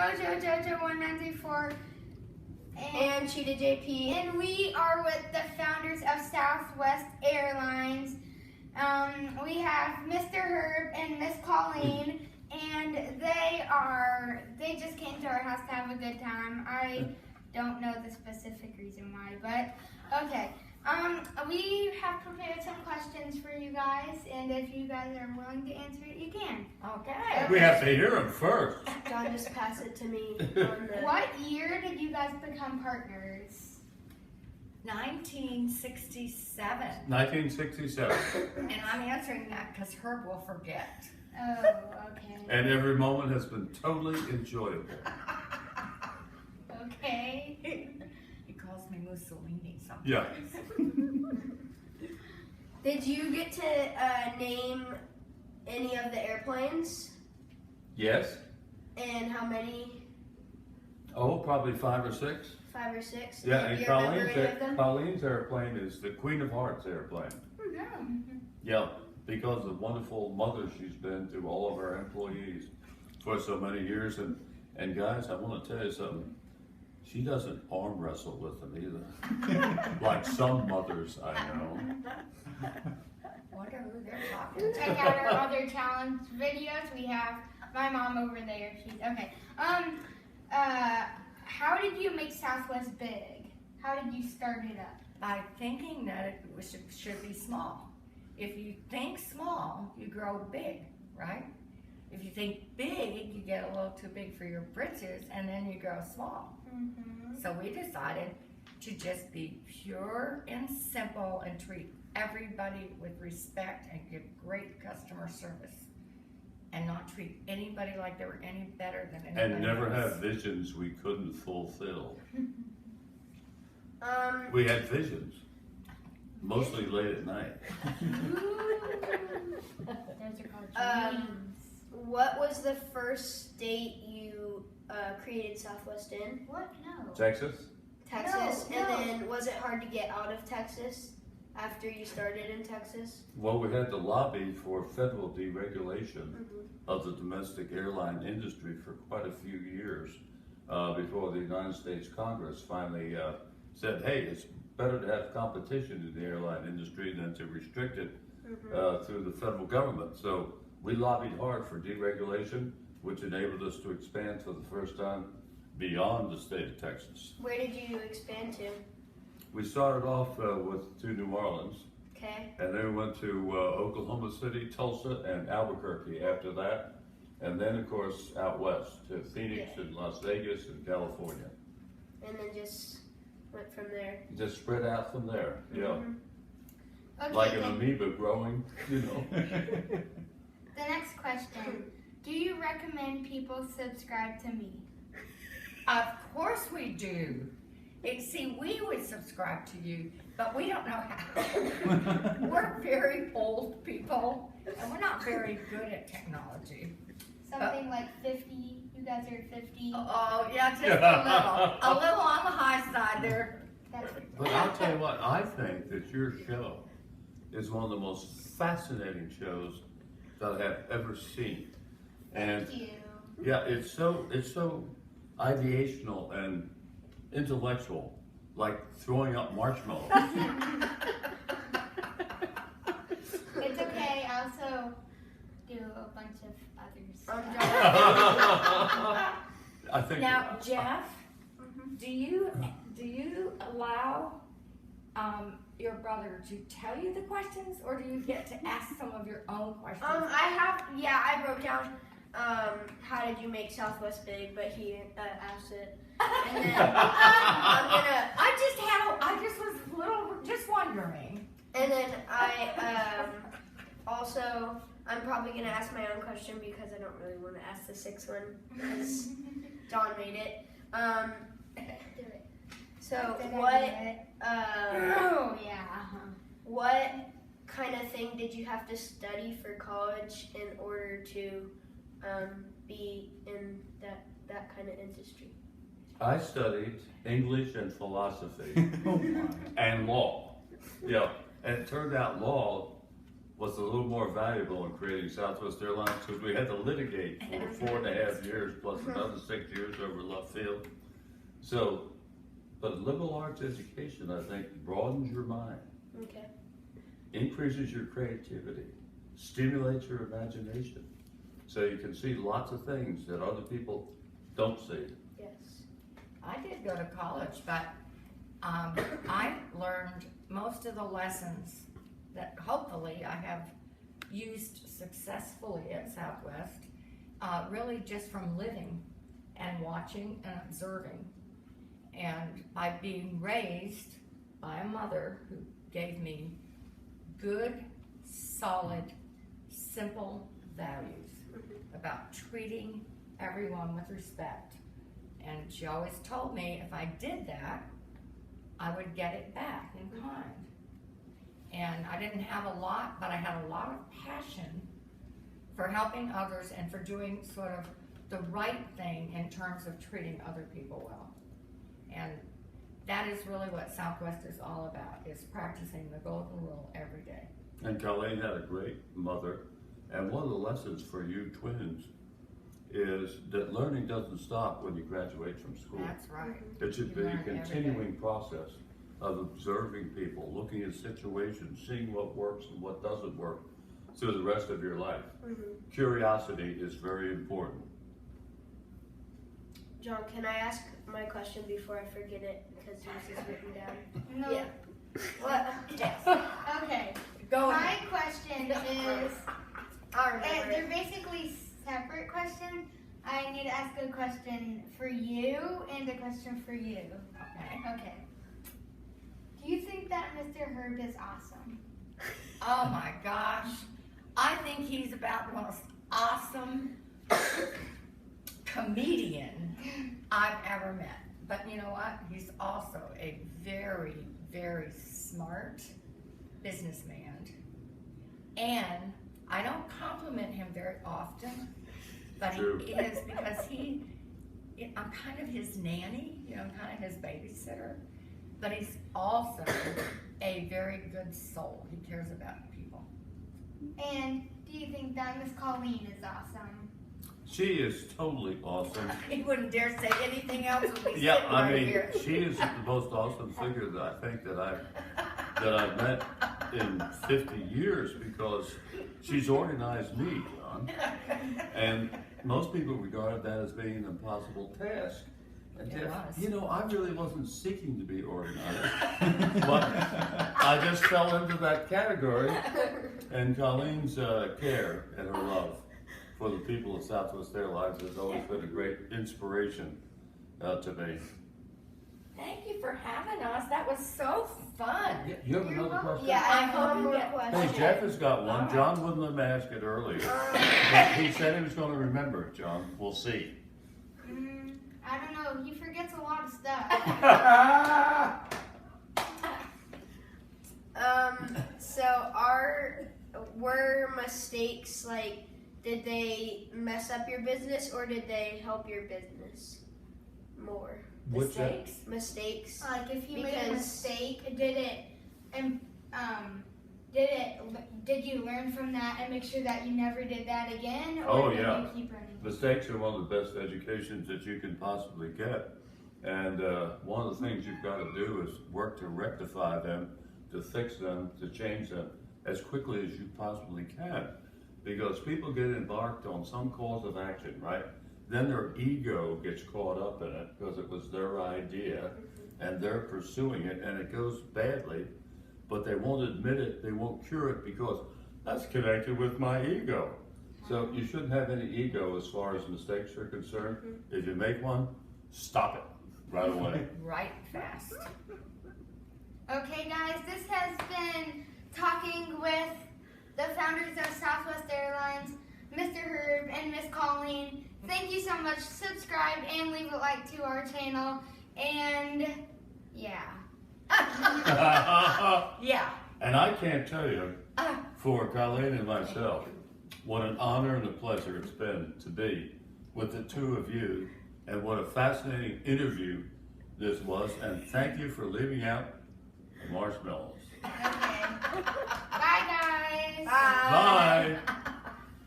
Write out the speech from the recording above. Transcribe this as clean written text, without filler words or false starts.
Mojo Jojo 1934 And Cheetah JP. and we are with the founders of Southwest Airlines. We have Mr.Herb and Ms.Colleen, and they just came to our house to have a good time. I don't know the specific reason why, but okay. We have prepared some questions for you guys, and if you guys are willing to answer it, you can. Okay. We have to hear them first. John, just pass it to me. On the... What year did you guys become partners? 1967. 1967. And I'm answering that because Herb will forget. Oh, okay. And every moment has been totally enjoyable. Okay. He calls me Mussolini sometimes. Yeah. Did you get to name any of the airplanes? Yes. And how many? Oh, probably 5 or 6. 5 or 6? Yeah, Do and you remember any of them? Colleen's airplane is the Queen of Hearts airplane. No. Yeah, because of the wonderful mother she's been to all of our employees for so many years. And guys, I want to tell you something. She doesn't arm wrestle with them either. Like some mothers I know. Wonder who they're talking to. Check out our other challenge videos. We have my mom over there. She's okay. How did you make Southwest big? How did you start it up? By thinking that it should be small. If you think small, you grow big, right? If you think big, you get a little too big for your britches, and then you grow small. Mm-hmm. So we decided to just be pure and simple and treat everybody with respect and give great customer service. And not treat anybody like they were any better than anybody And never else. have visions we couldn't fulfill. Um, We had visions, mostly late at night. Those are called dreams. what was the first state you created Southwest in? What? No. Texas? Texas. No, And no. then was it hard to get out of Texas after you started in Texas? Well, we had to lobby for federal deregulation of the domestic airline industry for quite a few years before the United States Congress finally said, hey, it's better to have competition in the airline industry than to restrict it through the federal government. So we lobbied hard for deregulation, which enabled us to expand for the first time beyond the state of Texas. Where did you expand to? We started off to New Orleans, Okay. and then we went to Oklahoma City, Tulsa, and Albuquerque after that. And then, of course, out west to Phoenix and Las Vegas and California. And then just went from there. Just spread out from there, yeah. Okay, Like an then, amoeba growing, you know. the next question. Do you recommend people subscribe to me? Of course we do. See, we would subscribe to you, but we don't know how. We're very old people, and we're not very good at technology. Something like 50. You guys are 50. Oh, yeah, just a little on the high side there. That's But I'll tell you what, I think that your show is one of the most fascinating shows that I have ever seen. And Thank you. yeah, it's so ideational and intellectual, like throwing up marshmallows. It's okay. I also do a bunch of others. I think Now, Jeff, do you allow your brother to tell you the questions, or do you get to ask some of your own questions? I wrote down how did you make Southwest big, but he asked it. And then I just wondering. and then I'm probably gonna ask my own question because I don't really want to ask the sixth one because John made it. Do it. So Did I what do it? Oh yeah. what kind of thing did you have to study for college in order to be in that kind of industry? I studied English and philosophy and law. Yeah, and it turned out law was a little more valuable in creating Southwest Airlines because we had to litigate for 4.5 years plus another 6 years over left field. So, but liberal arts education, I think, broadens your mind, Okay. increases your creativity, stimulates your imagination. So you can see lots of things that other people don't see. Yes. I did go to college, but I learned most of the lessons that hopefully I have used successfully at Southwest, really just from living and watching and observing. And by being raised by a mother who gave me good, solid, simple values about treating everyone with respect. And she always told me if I did that, I would get it back in kind. And I didn't have a lot, but I had a lot of passion for helping others and for doing sort of the right thing in terms of treating other people well. And that is really what Southwest is all about, is practicing the golden rule every day. And Colleen had a great mother, and one of the lessons for you twins is that learning doesn't stop when you graduate from school. That's right. It should You be a learn every day. continuing process of observing people, looking at situations, seeing what works and what doesn't work through the rest of your life. Curiosity is very important. John, can I ask my question before I forget it because this is written down? No. Yeah. What? Yes. Okay. Go My ahead. question is, I remember they're it. basically separate questions. I need to ask a question for you and a question for you. Okay. Okay. Do you think that Mr. Herb is awesome? Oh my gosh. I think he's about the most awesome comedian I've ever met. But you know what? He's also a very, very smart businessman. And I don't compliment him very often, but True. he is because I'm kind of his nanny, kind of his babysitter. But he's also a very good soul. He cares about people. And do you think that Ms. Colleen is awesome? She is totally awesome. He wouldn't dare say anything else when we Yeah, sit I right mean, here. she is the most awesome figure that I think that I've met in 50 years because she's organized me, John. And most people regard that as being an impossible task. And It was. I really wasn't seeking to be organized, but I just fell into that category. And Colleen's care and her love for the people of Southwest Airlines has always been a great inspiration to me. Thank you for having us. That was so fun. You have another question? Yeah, I I have hope one you more get- question. Hey, Jeff has got one. All right. John wouldn't let me ask it earlier. But he said he was going to remember it, John. We'll see. I don't know. He forgets a lot of stuff. So were mistakes like, did they mess up your business or did they help your business more? What's that? Mistakes? Mistakes. Like if you made a Because- mistake, did you learn from that and make sure that you never did that again? Or Oh, did yeah. you keep running? Mistakes are one of the best educations that you can possibly get. And one of the things you've got to do is work to rectify them, to fix them, to change them as quickly as you possibly can. Because people get embarked on some cause of action, right? Then their ego gets caught up in it because it was their idea and they're pursuing it and it goes badly, but they won't admit it, they won't cure it because that's connected with my ego. So you shouldn't have any ego as far as mistakes are concerned. If you make one, stop it right away. Right fast. Okay, guys, this has been Talking with the founders of Southwest Airlines, Mr. Herb and Ms. Colleen. Thank you so much. Subscribe and leave a like to our channel. And yeah. Yeah. And I can't tell you, for Colleen and myself, what an honor and a pleasure it's been to be with the two of you, and what a fascinating interview this was. And thank you for leaving out the marshmallows. Okay. Bye, guys. Bye.